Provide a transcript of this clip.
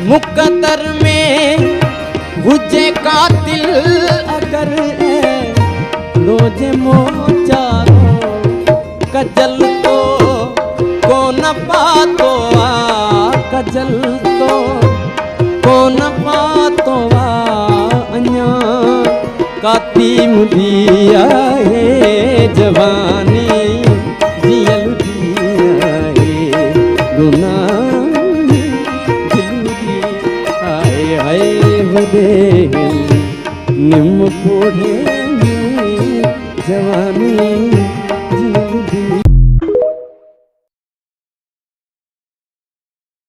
मुकद्दर में हुजे कातिल अगर रोजे मोचारो कजल तो कौन पातो कजल तो कौन पातो अन्या काती मुदिया है जवानी जियल दिया है गुना निम पोढ़े जवानी